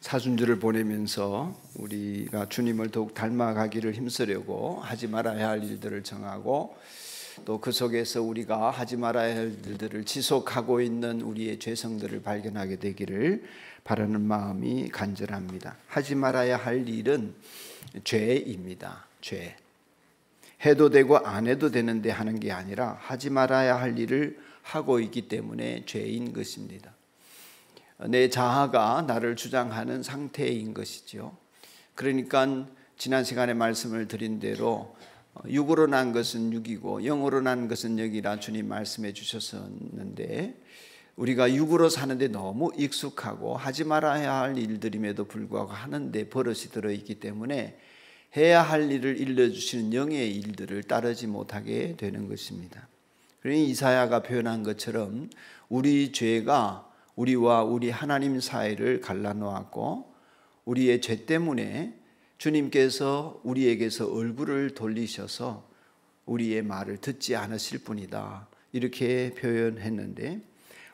사순절을 보내면서 우리가 주님을 더욱 닮아가기를 힘쓰려고 하지 말아야 할 일들을 정하고 또 그 속에서 우리가 하지 말아야 할 일들을 지속하고 있는 우리의 죄성들을 발견하게 되기를 바라는 마음이 간절합니다. 하지 말아야 할 일은 죄입니다. 죄. 해도 되고 안 해도 되는데 하는 게 아니라 하지 말아야 할 일을 하고 있기 때문에 죄인 것입니다. 내 자아가 나를 주장하는 상태인 것이죠. 그러니까 지난 시간에 말씀을 드린 대로 육으로 난 것은 육이고 영으로 난 것은 영이라 주님 말씀해 주셨었는데, 우리가 육으로 사는데 너무 익숙하고 하지 말아야 할 일들임에도 불구하고 하는데 버릇이 들어있기 때문에 해야 할 일을 일러주시는 영의 일들을 따르지 못하게 되는 것입니다. 그러니 이사야가 표현한 것처럼 우리 죄가 우리와 우리 하나님 사이를 갈라놓았고, 우리의 죄 때문에 주님께서 우리에게서 얼굴을 돌리셔서 우리의 말을 듣지 않으실 뿐이다, 이렇게 표현했는데,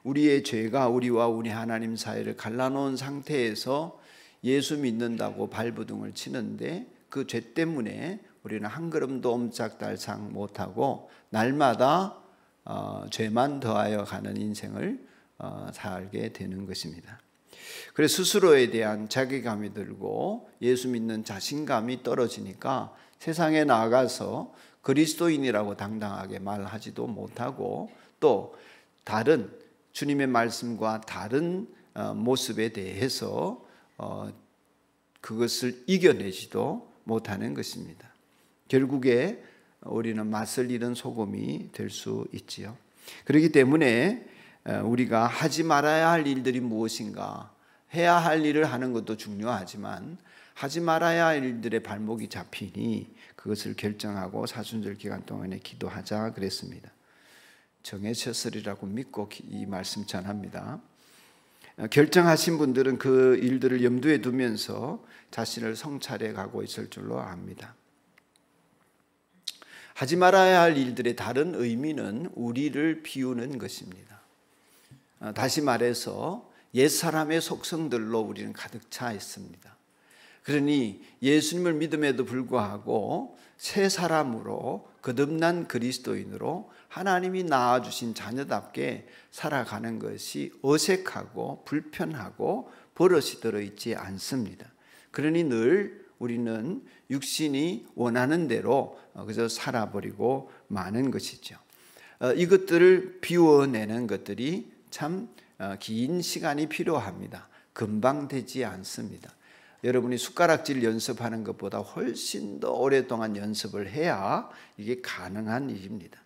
우리의 죄가 우리와 우리 하나님 사이를 갈라놓은 상태에서 예수 믿는다고 발버둥을 치는데, 그 죄 때문에 우리는 한 걸음도 옴짝달싹 못하고 날마다 죄만 더하여 가는 인생을 살게 되는 것입니다. 그래서 스스로에 대한 자괴감이 들고 예수 믿는 자신감이 떨어지니까 세상에 나가서 그리스도인이라고 당당하게 말하지도 못하고, 또 다른 주님의 말씀과 다른 모습에 대해서 그것을 이겨내지도 못하는 것입니다. 결국에 우리는 맛을 잃은 소금이 될 수 있지요. 그렇기 때문에 우리가 하지 말아야 할 일들이 무엇인가, 해야 할 일을 하는 것도 중요하지만 하지 말아야 할 일들의 발목이 잡히니 그것을 결정하고 사순절 기간 동안에 기도하자 그랬습니다. 정해졌으리라고 믿고 이 말씀 전합니다. 결정하신 분들은 그 일들을 염두에 두면서 자신을 성찰해 가고 있을 줄로 압니다. 하지 말아야 할 일들의 다른 의미는 우리를 비우는 것입니다. 다시 말해서 옛사람의 속성들로 우리는 가득 차 있습니다. 그러니 예수님을 믿음에도 불구하고 새 사람으로 거듭난 그리스도인으로 하나님이 낳아주신 자녀답게 살아가는 것이 어색하고 불편하고 버릇이 들어있지 않습니다. 그러니 늘 우리는 육신이 원하는 대로 그저 살아버리고 마는 것이죠. 이것들을 비워내는 것들이 참 긴 시간이 필요합니다. 금방 되지 않습니다. 여러분이 숟가락질 연습하는 것보다 훨씬 더 오랫동안 연습을 해야 이게 가능한 일입니다.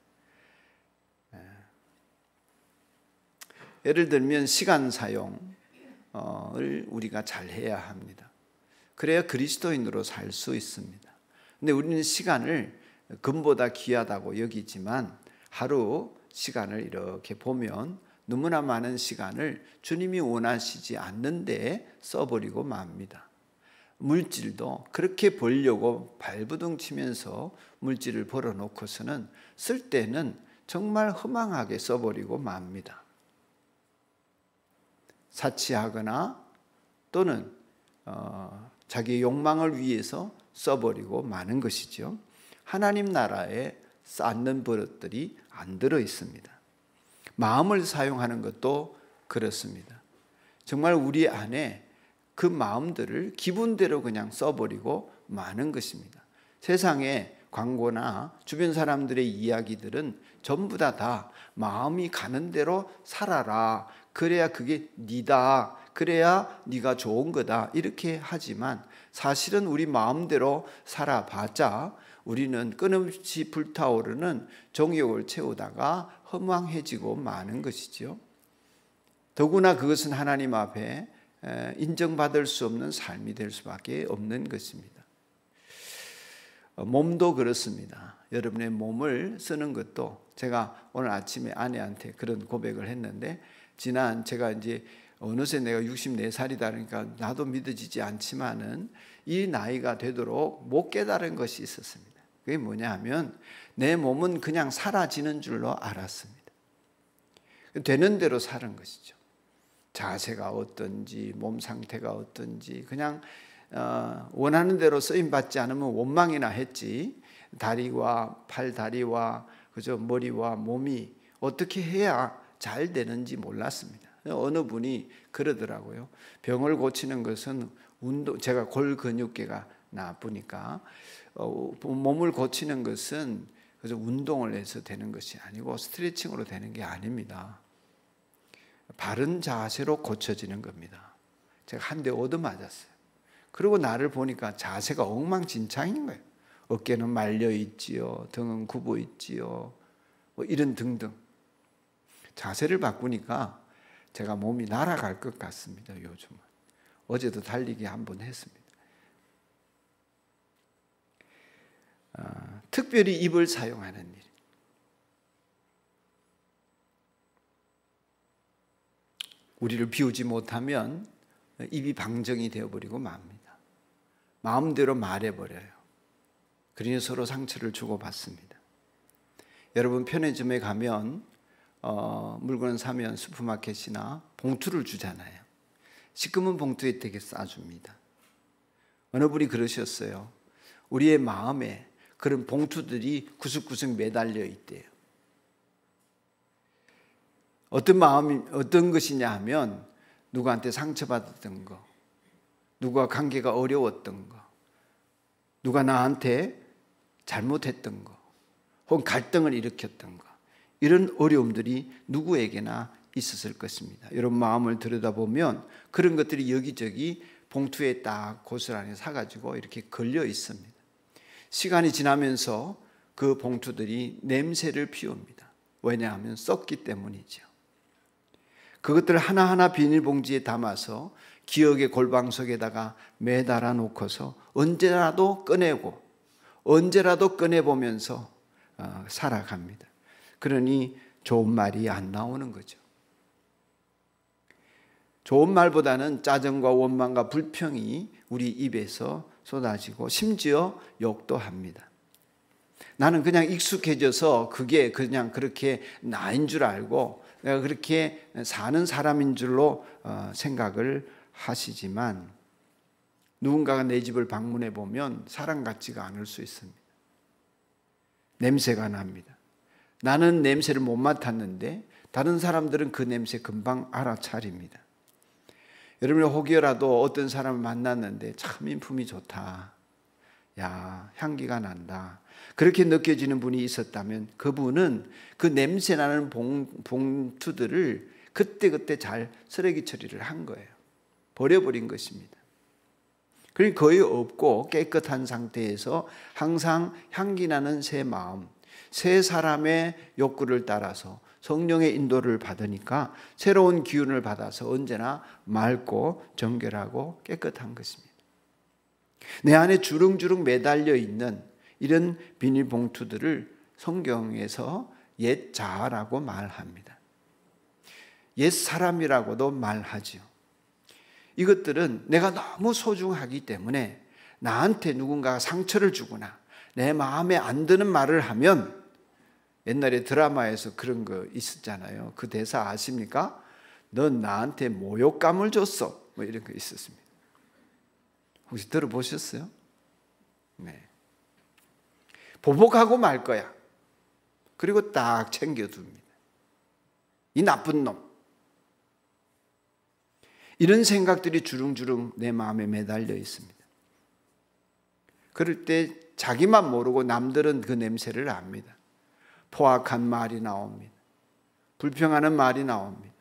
예를 들면 시간 사용을 우리가 잘 해야 합니다. 그래야 그리스도인으로 살 수 있습니다. 근데 우리는 시간을 금보다 귀하다고 여기지만 하루 시간을 이렇게 보면 너무나 많은 시간을 주님이 원하시지 않는데 써버리고 맙니다. 물질도 그렇게 벌려고 발버둥 치면서 물질을 벌어놓고서는 쓸 때는 정말 허망하게 써버리고 맙니다. 사치하거나 또는 자기의 욕망을 위해서 써버리고 마는 것이죠. 하나님 나라에 쌓는 버릇들이 안 들어 있습니다. 마음을 사용하는 것도 그렇습니다. 정말 우리 안에 그 마음들을 기분대로 그냥 써버리고 마는 것입니다. 세상에 광고나 주변 사람들의 이야기들은 전부 다 마음이 가는 대로 살아라, 그래야 그게 니다, 그래야 네가 좋은 거다, 이렇게 하지만 사실은 우리 마음대로 살아봤자 우리는 끊임없이 불타오르는 정욕을 채우다가 허망해지고 마는 것이죠. 더구나 그것은 하나님 앞에 인정받을 수 없는 삶이 될 수밖에 없는 것입니다. 몸도 그렇습니다. 여러분의 몸을 쓰는 것도, 제가 오늘 아침에 아내한테 그런 고백을 했는데, 제가 이제 어느새 내가 64살이다 그러니까 나도 믿어지지 않지만은 이 나이가 되도록 못 깨달은 것이 있었습니다. 그게 뭐냐 하면 내 몸은 그냥 사라지는 줄로 알았습니다. 되는 대로 사는 것이죠. 자세가 어떤지, 몸 상태가 어떤지 그냥 원하는 대로 쓰임 받지 않으면 원망이나 했지, 다리와 팔다리와 그저 머리와 몸이 어떻게 해야 잘 되는지 몰랐습니다. 어느 분이 그러더라고요. 병을 고치는 것은 제가 골근육계가 나쁘니까 몸을 고치는 것은 그저 운동을 해서 되는 것이 아니고 스트레칭으로 되는 게 아닙니다. 바른 자세로 고쳐지는 겁니다. 제가 한 대 얻어맞았어요. 그리고 나를 보니까 자세가 엉망진창인 거예요. 어깨는 말려 있지요, 등은 굽어 있지요, 뭐 이런 등등. 자세를 바꾸니까 제가 몸이 날아갈 것 같습니다. 요즘은. 어제도 달리기 한번 했습니다. 특별히 입을 사용하는 일. 우리를 비우지 못하면 입이 방정이 되어버리고 맙니다. 마음대로 말해버려요. 그러니 서로 상처를 주고받습니다. 여러분 편의점에 가면 물건을 사면 슈퍼마켓이나 봉투를 주잖아요. 시꺼먼 봉투에 되게 싸줍니다. 어느 분이 그러셨어요. 우리의 마음에 그런 봉투들이 구석구석 매달려 있대요. 어떤 것이냐 하면 누구한테 상처받았던 거, 누구와 관계가 어려웠던 거, 누가 나한테 잘못했던 거, 혹은 갈등을 일으켰던 거, 이런 어려움들이 누구에게나 있었을 것입니다. 여러분 마음을 들여다보면 그런 것들이 여기저기 봉투에 딱 고스란히 사가지고 이렇게 걸려 있습니다. 시간이 지나면서 그 봉투들이 냄새를 피웁니다. 왜냐하면 썩기 때문이죠. 그것들을 하나하나 비닐봉지에 담아서 기억의 골방 속에다가 매달아 놓고서 언제라도 꺼내고 언제라도 꺼내보면서 살아갑니다. 그러니 좋은 말이 안 나오는 거죠. 좋은 말보다는 짜증과 원망과 불평이 우리 입에서 쏟아지고 심지어 욕도 합니다. 나는 그냥 익숙해져서 그게 그냥 그렇게 나인 줄 알고 내가 그렇게 사는 사람인 줄로 생각을 하시지만 누군가가 내 집을 방문해 보면 사람 같지가 않을 수 있습니다. 냄새가 납니다. 나는 냄새를 못 맡았는데 다른 사람들은 그 냄새 금방 알아차립니다. 여러분 혹여라도 어떤 사람을 만났는데 참 인품이 좋다, 야 향기가 난다, 그렇게 느껴지는 분이 있었다면 그분은 그 냄새나는 봉투들을 그때그때 잘 쓰레기 처리를 한 거예요. 버려버린 것입니다. 그러니까 거의 없고 깨끗한 상태에서 항상 향기나는 새 마음, 새 사람의 욕구를 따라서 성령의 인도를 받으니까 새로운 기운을 받아서 언제나 맑고 정결하고 깨끗한 것입니다. 내 안에 주렁주렁 매달려 있는 이런 비닐봉투들을 성경에서 옛 자아라고 말합니다. 옛 사람이라고도 말하지요. 이것들은 내가 너무 소중하기 때문에 나한테 누군가가 상처를 주거나 내 마음에 안 드는 말을 하면, 옛날에 드라마에서 그런 거 있었잖아요. 그 대사 아십니까? 넌 나한테 모욕감을 줬어, 뭐 이런 거 있었습니다. 혹시 들어보셨어요? 네. 보복하고 말 거야. 그리고 딱 챙겨둡니다. 이 나쁜 놈. 이런 생각들이 주릉주릉 내 마음에 매달려 있습니다. 그럴 때 자기만 모르고 남들은 그 냄새를 압니다. 포악한 말이 나옵니다. 불평하는 말이 나옵니다.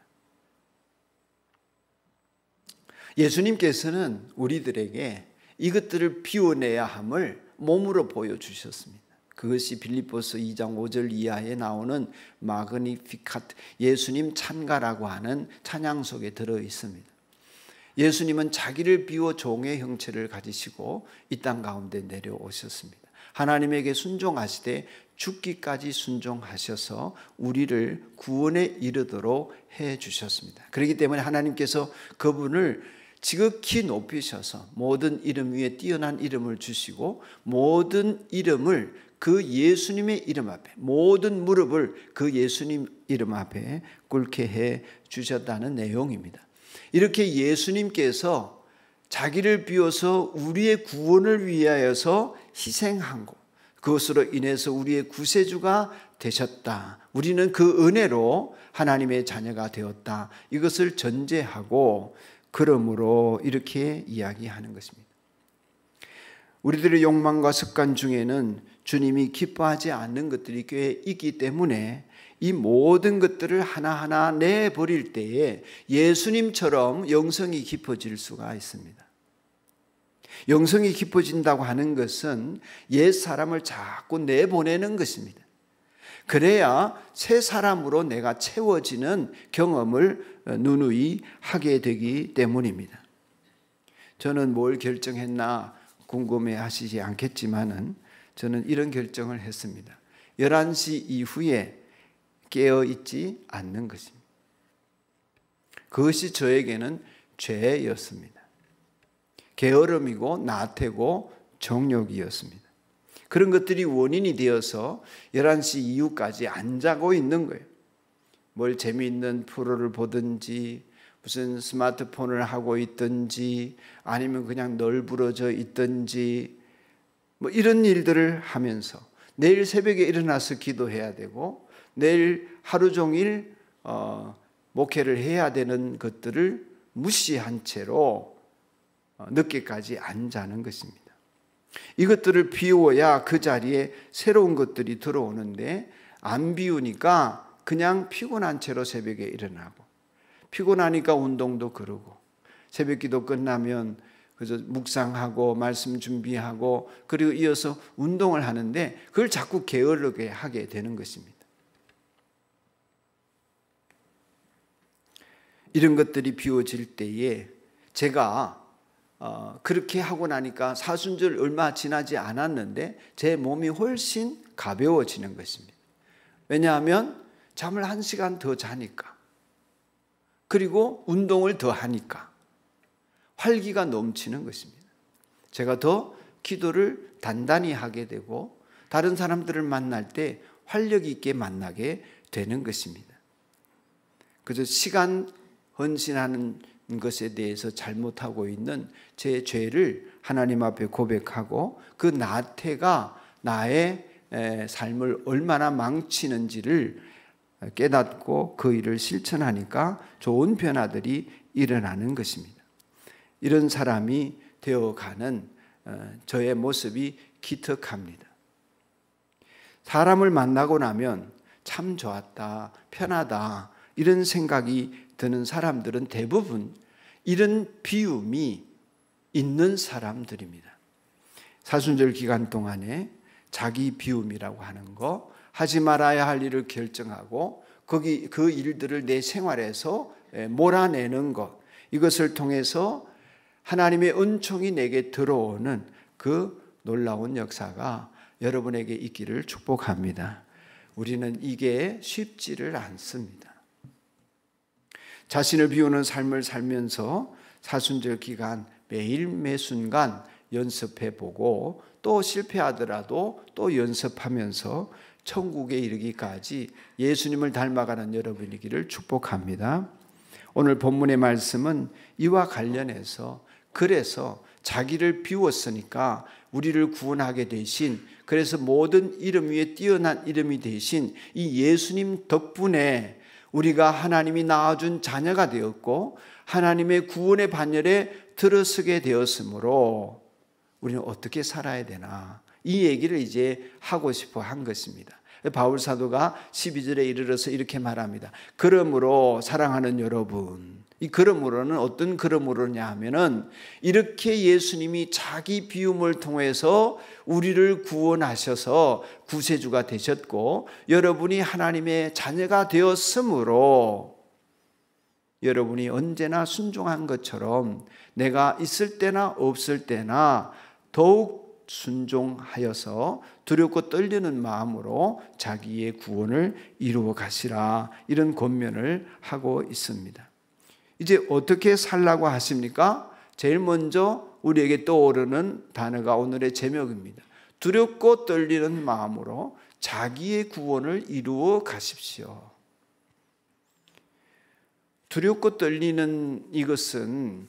예수님께서는 우리들에게 이것들을 비워내야 함을 몸으로 보여주셨습니다. 그것이 빌립보서 2장 5절 이하에 나오는 마그니피카트, 예수님 찬가라고 하는 찬양 속에 들어 있습니다. 예수님은 자기를 비워 종의 형체를 가지시고 이 땅 가운데 내려오셨습니다. 하나님에게 순종하시되 죽기까지 순종하셔서 우리를 구원에 이르도록 해주셨습니다. 그렇기 때문에 하나님께서 그분을 지극히 높이셔서 모든 이름 위에 뛰어난 이름을 주시고 모든 이름을 그 예수님의 이름 앞에, 모든 무릎을 그 예수님 이름 앞에 꿇게 해 주셨다는 내용입니다. 이렇게 예수님께서 자기를 비워서 우리의 구원을 위하여서 희생한 것, 그것으로 인해서 우리의 구세주가 되셨다. 우리는 그 은혜로 하나님의 자녀가 되었다. 이것을 전제하고 그러므로 이렇게 이야기하는 것입니다. 우리들의 욕망과 습관 중에는 주님이 기뻐하지 않는 것들이 꽤 있기 때문에 이 모든 것들을 하나하나 내버릴 때에 예수님처럼 영성이 깊어질 수가 있습니다. 영성이 깊어진다고 하는 것은 옛 사람을 자꾸 내보내는 것입니다. 그래야 새 사람으로 내가 채워지는 경험을 누누이 하게 되기 때문입니다. 저는 뭘 결정했나 궁금해 하시지 않겠지만은 저는 이런 결정을 했습니다. 11시 이후에 깨어 있지 않는 것입니다. 그것이 저에게는 죄였습니다. 게으름이고 나태고 정욕이었습니다. 그런 것들이 원인이 되어서 11시 이후까지 안 자고 있는 거예요. 뭘 재미있는 프로를 보든지 무슨 스마트폰을 하고 있든지 아니면 그냥 널브러져 있든지 뭐 이런 일들을 하면서 내일 새벽에 일어나서 기도해야 되고 내일 하루 종일 목회를 해야 되는 것들을 무시한 채로 늦게까지 안 자는 것입니다. 이것들을 비워야 그 자리에 새로운 것들이 들어오는데 안 비우니까 그냥 피곤한 채로 새벽에 일어나고 피곤하니까 운동도 그러고 새벽 기도 끝나면 그래서 묵상하고 말씀 준비하고 그리고 이어서 운동을 하는데 그걸 자꾸 게으르게 하게 되는 것입니다. 이런 것들이 비워질 때에 제가 그렇게 하고 나니까 사순절 얼마 지나지 않았는데 제 몸이 훨씬 가벼워지는 것입니다. 왜냐하면 잠을 1시간 더 자니까 그리고 운동을 더 하니까 활기가 넘치는 것입니다. 제가 더 기도를 단단히 하게 되고 다른 사람들을 만날 때 활력 있게 만나게 되는 것입니다. 그래서 시간 헌신하는 것에 대해서 잘못하고 있는 제 죄를 하나님 앞에 고백하고 그 나태가 나의 삶을 얼마나 망치는지를 깨닫고 그 일을 실천하니까 좋은 변화들이 일어나는 것입니다. 이런 사람이 되어가는 저의 모습이 기특합니다. 사람을 만나고 나면 참 좋았다, 편하다 이런 생각이 드는 사람들은 대부분 이런 비움이 있는 사람들입니다. 사순절 기간 동안에 자기 비움이라고 하는 거, 하지 말아야 할 일을 결정하고 그 일들을 내 생활에서 몰아내는 것, 이것을 통해서 하나님의 은총이 내게 들어오는 그 놀라운 역사가 여러분에게 있기를 축복합니다. 우리는 이게 쉽지를 않습니다. 자신을 비우는 삶을 살면서 사순절 기간 매일 매순간 연습해보고 또 실패하더라도 또 연습하면서 천국에 이르기까지 예수님을 닮아가는 여러분이기를 축복합니다. 오늘 본문의 말씀은 이와 관련해서 그래서 자기를 비웠으니까 우리를 구원하게 되신, 그래서 모든 이름 위에 뛰어난 이름이 되신 이 예수님 덕분에 우리가 하나님이 낳아준 자녀가 되었고 하나님의 구원의 반열에 들어서게 되었으므로 우리는 어떻게 살아야 되나, 이 얘기를 이제 하고 싶어 한 것입니다. 바울 사도가 12절에 이르러서 이렇게 말합니다. 그러므로 사랑하는 여러분, 이 그러므로는 어떤 그러므로냐 하면은 이렇게 예수님이 자기 비움을 통해서 우리를 구원하셔서 구세주가 되셨고 여러분이 하나님의 자녀가 되었으므로 여러분이 언제나 순종한 것처럼 내가 있을 때나 없을 때나 더욱 순종하여서 두렵고 떨리는 마음으로 자기의 구원을 이루어 가시라, 이런 권면을 하고 있습니다. 이제 어떻게 살라고 하십니까? 제일 먼저 우리에게 떠오르는 단어가 오늘의 제목입니다. 두렵고 떨리는 마음으로 자기의 구원을 이루어 가십시오. 두렵고 떨리는 이것은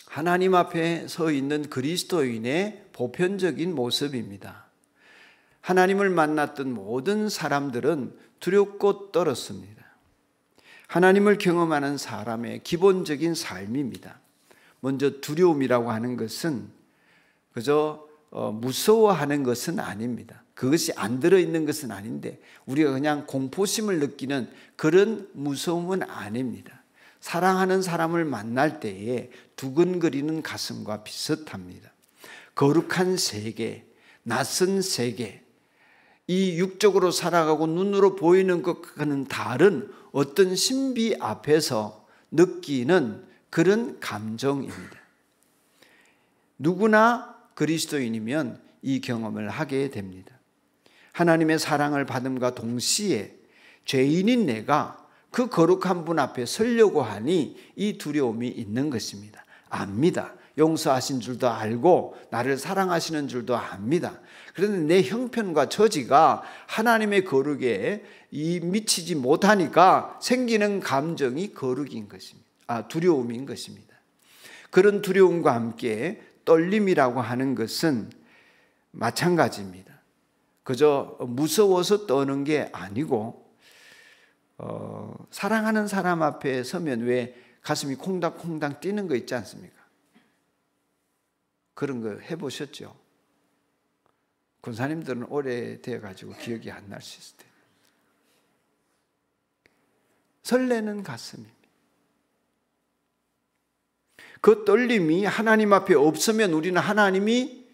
하나님 앞에 서 있는 그리스도인의 보편적인 모습입니다. 하나님을 만났던 모든 사람들은 두렵고 떨었습니다. 하나님을 경험하는 사람의 기본적인 삶입니다. 먼저 두려움이라고 하는 것은 그저 무서워하는 것은 아닙니다. 그것이 안 들어있는 것은 아닌데 우리가 그냥 공포심을 느끼는 그런 무서움은 아닙니다. 사랑하는 사람을 만날 때에 두근거리는 가슴과 비슷합니다. 거룩한 세계, 낯선 세계, 이 육적으로 살아가고 눈으로 보이는 것과는 다른 어떤 신비 앞에서 느끼는 그런 감정입니다. 누구나 그리스도인이면 이 경험을 하게 됩니다. 하나님의 사랑을 받음과 동시에 죄인인 내가 그 거룩한 분 앞에 서려고 하니 이 두려움이 있는 것입니다. 압니다. 용서하신 줄도 알고 나를 사랑하시는 줄도 압니다. 그런데 내 형편과 처지가 하나님의 거룩에 미치지 못하니까 생기는 감정이 거룩인 것입니다. 두려움인 것입니다. 그런 두려움과 함께 떨림이라고 하는 것은 마찬가지입니다. 그저 무서워서 떠는 게 아니고 사랑하는 사람 앞에 서면 왜 가슴이 콩닥콩닥 뛰는 거 있지 않습니까? 그런 거 해보셨죠? 군사님들은 오래돼가지고 기억이 안 날 수 있을 때 설레는 가슴입니다. 그 떨림이 하나님 앞에 없으면 우리는 하나님이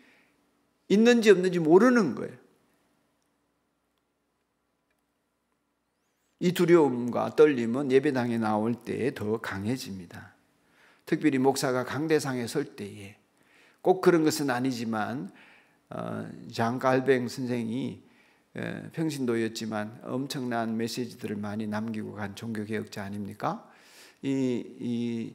있는지 없는지 모르는 거예요. 이 두려움과 떨림은 예배당에 나올 때 더 강해집니다. 특별히 목사가 강대상에 설 때에 꼭 그런 것은 아니지만 장 갈뱅 선생이 평신도였지만 엄청난 메시지들을 많이 남기고 간 종교개혁자 아닙니까? 이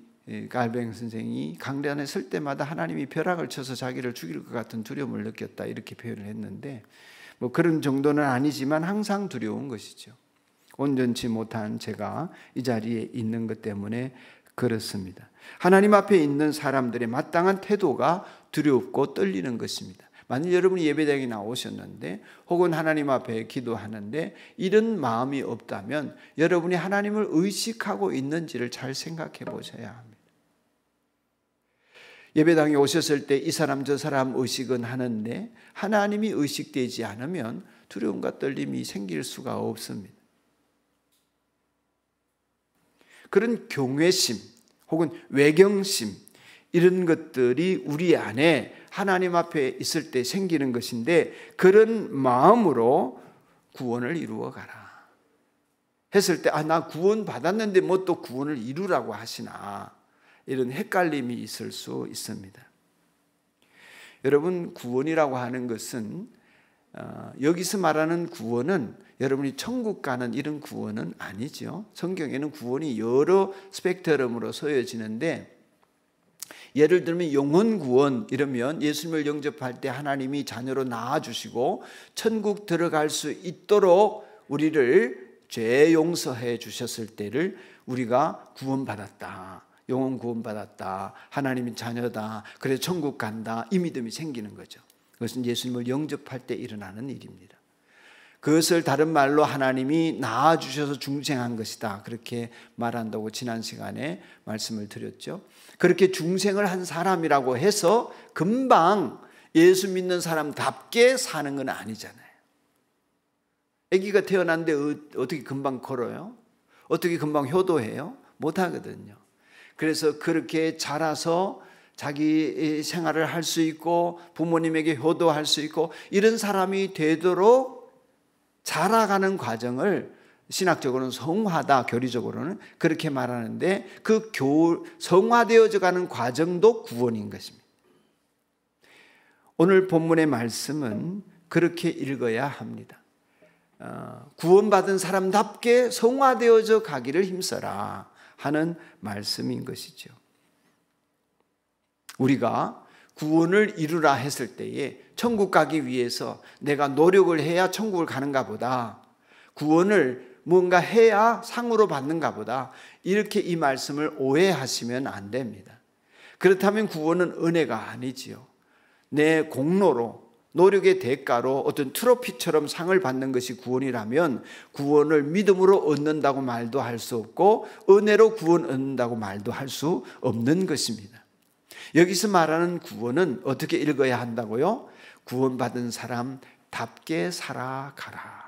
갈뱅 선생이 강대안에 설 때마다 하나님이 벼락을 쳐서 자기를 죽일 것 같은 두려움을 느꼈다 이렇게 표현을 했는데 뭐 그런 정도는 아니지만 항상 두려운 것이죠. 온전치 못한 제가 이 자리에 있는 것 때문에 그렇습니다. 하나님 앞에 있는 사람들의 마땅한 태도가 두렵고 떨리는 것입니다. 만약 여러분이 예배당에 나오셨는데 혹은 하나님 앞에 기도하는데 이런 마음이 없다면 여러분이 하나님을 의식하고 있는지를 잘 생각해 보셔야 합니다. 예배당에 오셨을 때 이 사람 저 사람 의식은 하는데 하나님이 의식되지 않으면 두려움과 떨림이 생길 수가 없습니다. 그런 경외심 혹은 외경심 이런 것들이 우리 안에 하나님 앞에 있을 때 생기는 것인데 그런 마음으로 구원을 이루어 가라 했을 때 나 구원 받았는데 뭐 또 구원을 이루라고 하시나 이런 헷갈림이 있을 수 있습니다. 여러분 구원이라고 하는 것은 여기서 말하는 구원은 여러분이 천국 가는 이런 구원은 아니죠. 성경에는 구원이 여러 스펙트럼으로 서여지는데 예를 들면 영혼 구원 이러면 예수님을 영접할 때 하나님이 자녀로 낳아주시고 천국 들어갈 수 있도록 우리를 죄 용서해 주셨을 때를 우리가 구원받았다. 영혼 구원받았다. 하나님의 자녀다. 그래서 천국 간다. 이 믿음이 생기는 거죠. 그것은 예수님을 영접할 때 일어나는 일입니다. 그것을 다른 말로 하나님이 낳아주셔서 중생한 것이다. 그렇게 말한다고 지난 시간에 말씀을 드렸죠. 그렇게 중생을 한 사람이라고 해서 금방 예수 믿는 사람답게 사는 건 아니잖아요. 아기가 태어났는데 어떻게 금방 걸어요? 어떻게 금방 효도해요? 못하거든요. 그래서 그렇게 자라서 자기 생활을 할 수 있고 부모님에게 효도할 수 있고 이런 사람이 되도록 자라가는 과정을 신학적으로는 성화다, 교리적으로는 그렇게 말하는데 그 성화되어져 가는 과정도 구원인 것입니다. 오늘 본문의 말씀은 그렇게 읽어야 합니다. 구원받은 사람답게 성화되어져 가기를 힘써라 하는 말씀인 것이죠. 우리가 구원을 이루라 했을 때에 천국 가기 위해서 내가 노력을 해야 천국을 가는가 보다 구원을 뭔가 해야 상으로 받는가 보다, 이렇게 이 말씀을 오해하시면 안 됩니다. 그렇다면 구원은 은혜가 아니지요. 내 공로로, 노력의 대가로 어떤 트로피처럼 상을 받는 것이 구원이라면 구원을 믿음으로 얻는다고 말도 할 수 없고 은혜로 구원 얻는다고 말도 할 수 없는 것입니다. 여기서 말하는 구원은 어떻게 읽어야 한다고요? 구원받은 사람답게 살아가라.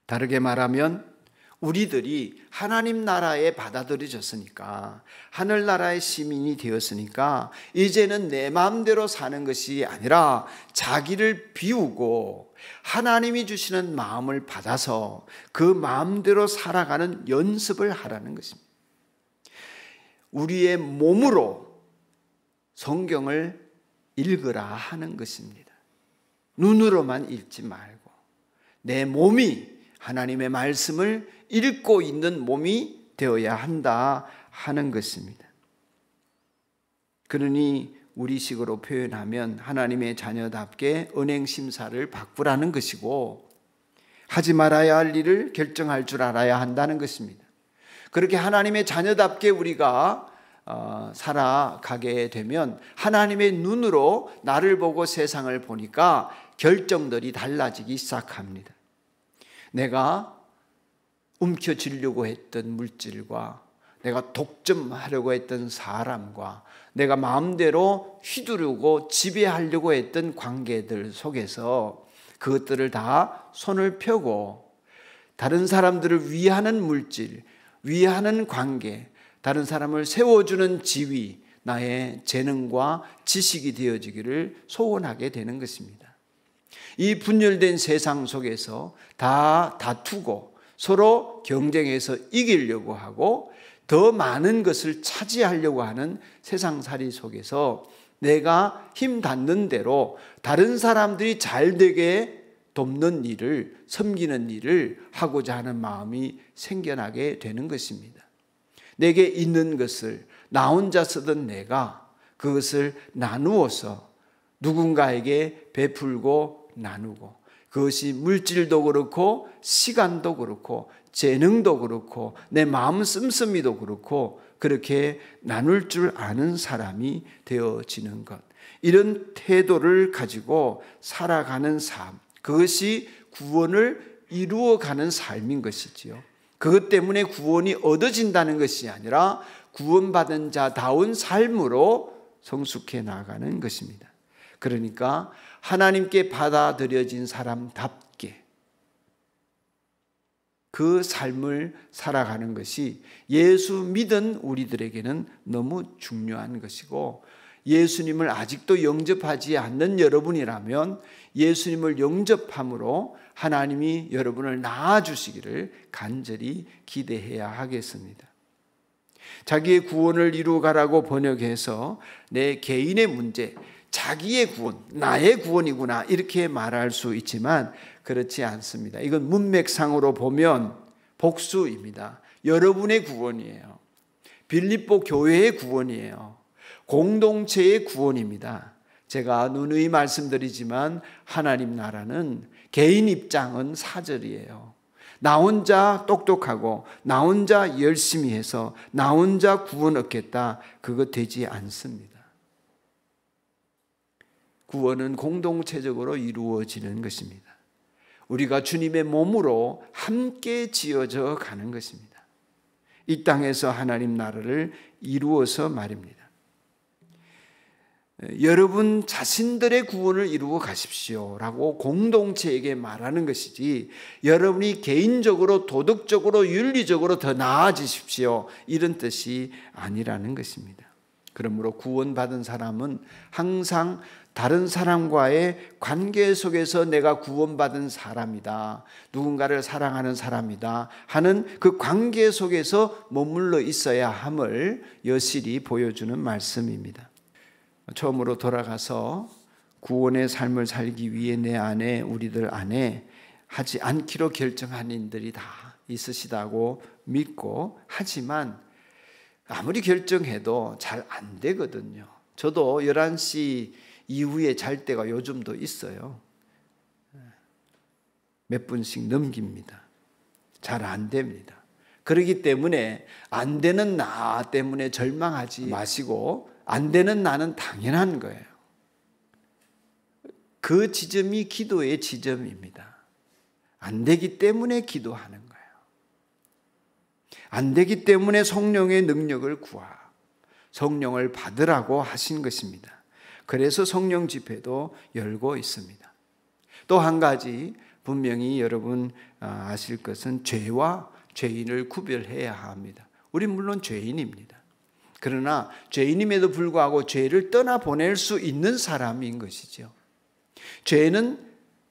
다르게 말하면 우리들이 하나님 나라에 받아들여졌으니까, 하늘나라의 시민이 되었으니까 이제는 내 마음대로 사는 것이 아니라 자기를 비우고 하나님이 주시는 마음을 받아서 그 마음대로 살아가는 연습을 하라는 것입니다. 우리의 몸으로 성경을 읽으라 하는 것입니다. 눈으로만 읽지 말고 내 몸이 하나님의 말씀을 읽고 있는 몸이 되어야 한다 하는 것입니다. 그러니 우리식으로 표현하면 하나님의 자녀답게 은행심사를 바꾸라는 것이고, 하지 말아야 할 일을 결정할 줄 알아야 한다는 것입니다. 그렇게 하나님의 자녀답게 우리가 살아가게 되면 하나님의 눈으로 나를 보고 세상을 보니까 결정들이 달라지기 시작합니다. 내가 움켜쥐려고 했던 물질과, 내가 독점하려고 했던 사람과, 내가 마음대로 휘두르고 지배하려고 했던 관계들 속에서 그것들을 다 손을 펴고 다른 사람들을 위하는 물질, 위하는 관계, 다른 사람을 세워주는 지위, 나의 재능과 지식이 되어지기를 소원하게 되는 것입니다. 이 분열된 세상 속에서 다 다투고 서로 경쟁해서 이기려고 하고 더 많은 것을 차지하려고 하는 세상살이 속에서 내가 힘 닿는 대로 다른 사람들이 잘 되게 돕는 일을, 섬기는 일을 하고자 하는 마음이 생겨나게 되는 것입니다. 내게 있는 것을 나 혼자 쓰던 내가 그것을 나누어서 누군가에게 베풀고 나누고, 그것이 물질도 그렇고 시간도 그렇고 재능도 그렇고 내 마음 씀씀이도 그렇고 그렇게 나눌 줄 아는 사람이 되어지는 것, 이런 태도를 가지고 살아가는 삶, 그것이 구원을 이루어가는 삶인 것이지요. 그것 때문에 구원이 얻어진다는 것이 아니라 구원받은 자다운 삶으로 성숙해 나가는 것입니다. 그러니까 하나님께 받아들여진 사람답게 그 삶을 살아가는 것이 예수 믿은 우리들에게는 너무 중요한 것이고, 예수님을 아직도 영접하지 않는 여러분이라면 예수님을 영접함으로 하나님이 여러분을 낳아주시기를 간절히 기대해야 하겠습니다. 자기의 구원을 이루어가라고 번역해서 내 개인의 문제, 자기의 구원, 나의 구원이구나 이렇게 말할 수 있지만 그렇지 않습니다. 이건 문맥상으로 보면 복수입니다. 여러분의 구원이에요. 빌립보 교회의 구원이에요. 공동체의 구원입니다. 제가 누누이 말씀드리지만 하나님 나라는 개인 입장은 사절이에요. 나 혼자 똑똑하고 나 혼자 열심히 해서 나 혼자 구원 얻겠다, 그거 되지 않습니다. 구원은 공동체적으로 이루어지는 것입니다. 우리가 주님의 몸으로 함께 지어져 가는 것입니다. 이 땅에서 하나님 나라를 이루어서 말입니다. 여러분 자신들의 구원을 이루어 가십시오 라고 공동체에게 말하는 것이지, 여러분이 개인적으로 도덕적으로 윤리적으로 더 나아지십시오 이런 뜻이 아니라는 것입니다. 그러므로 구원받은 사람은 항상 다른 사람과의 관계 속에서 내가 구원받은 사람이다, 누군가를 사랑하는 사람이다 하는 그 관계 속에서 머물러 있어야 함을 여실히 보여주는 말씀입니다. 처음으로 돌아가서 구원의 삶을 살기 위해 내 안에, 우리들 안에 하지 않기로 결정한 인들이 다 있으시다고 믿고, 하지만 아무리 결정해도 잘 안 되거든요. 저도 11시 이후에 잘 때가 요즘도 있어요. 몇 분씩 넘깁니다. 잘 안 됩니다. 그렇기 때문에 안 되는 나 때문에 절망하지 마시고 안 되는 나는 당연한 거예요. 그 지점이 기도의 지점입니다. 안 되기 때문에 기도하는 거예요. 안 되기 때문에 성령의 능력을 성령을 받으라고 하신 것입니다. 그래서 성령 집회도 열고 있습니다. 또 한 가지 분명히 여러분 아실 것은 죄와 죄인을 구별해야 합니다. 우리 물론 죄인입니다. 그러나 죄인임에도 불구하고 죄를 떠나보낼 수 있는 사람인 것이죠. 죄는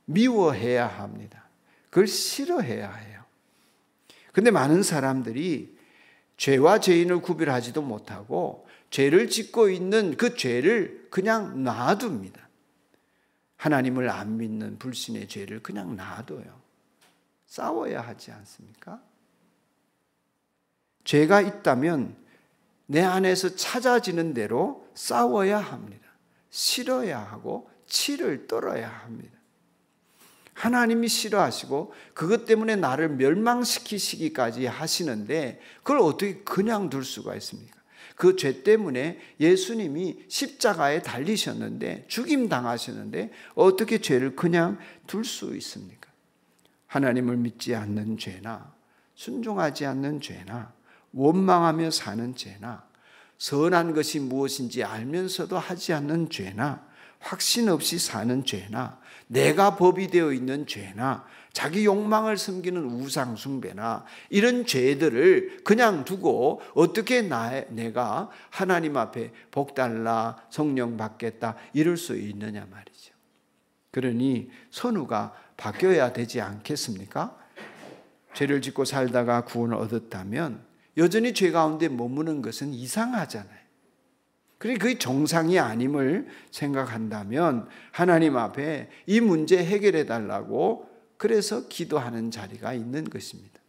미워해야 합니다. 그걸 싫어해야 해요. 그런데 많은 사람들이 죄와 죄인을 구별하지도 못하고 죄를 짓고 있는 그 죄를 그냥 놔둡니다. 하나님을 안 믿는 불신의 죄를 그냥 놔둬요. 싸워야 하지 않습니까? 죄가 있다면 내 안에서 찾아지는 대로 싸워야 합니다. 싫어야 하고 치를 떨어야 합니다. 하나님이 싫어하시고 그것 때문에 나를 멸망시키시기까지 하시는데 그걸 어떻게 그냥 둘 수가 있습니까? 그 죄 때문에 예수님이 십자가에 달리셨는데 죽임 당하셨는데 어떻게 죄를 그냥 둘 수 있습니까? 하나님을 믿지 않는 죄나 순종하지 않는 죄나 원망하며 사는 죄나 선한 것이 무엇인지 알면서도 하지 않는 죄나 확신 없이 사는 죄나 내가 법이 되어 있는 죄나 자기 욕망을 섬기는 우상 숭배나 이런 죄들을 그냥 두고 어떻게 내가 하나님 앞에 복 달라 성령 받겠다 이럴 수 있느냐 말이죠. 그러니 선우가 바뀌어야 되지 않겠습니까? 죄를 짓고 살다가 구원을 얻었다면 여전히 죄 가운데 머무는 것은 이상하잖아요. 그러니까 그게 정상이 아님을 생각한다면 하나님 앞에 이 문제 해결해 달라고 그래서 기도하는 자리가 있는 것입니다.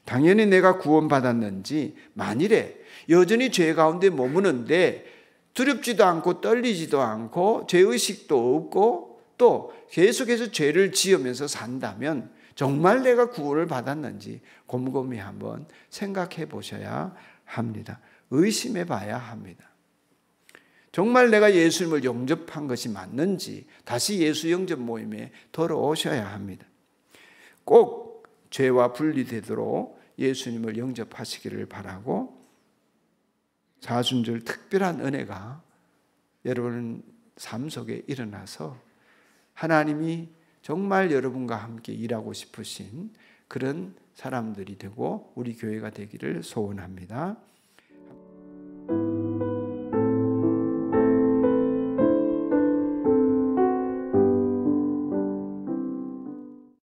당연히 내가 구원받았는지 만일에 여전히 죄 가운데 머무는데 두렵지도 않고 떨리지도 않고 죄의식도 없고 또 계속해서 죄를 지으면서 산다면 정말 내가 구원을 받았는지 곰곰이 한번 생각해 보셔야 합니다. 의심해 봐야 합니다. 정말 내가 예수님을 영접한 것이 맞는지 다시 예수 영접 모임에 돌아오셔야 합니다. 꼭 죄와 분리되도록 예수님을 영접하시기를 바라고 사순절 특별한 은혜가 여러분 삶 속에 일어나서 하나님이 정말 여러분과 함께 일하고 싶으신 그런 사람들이 되고 우리 교회가 되기를 소원합니다.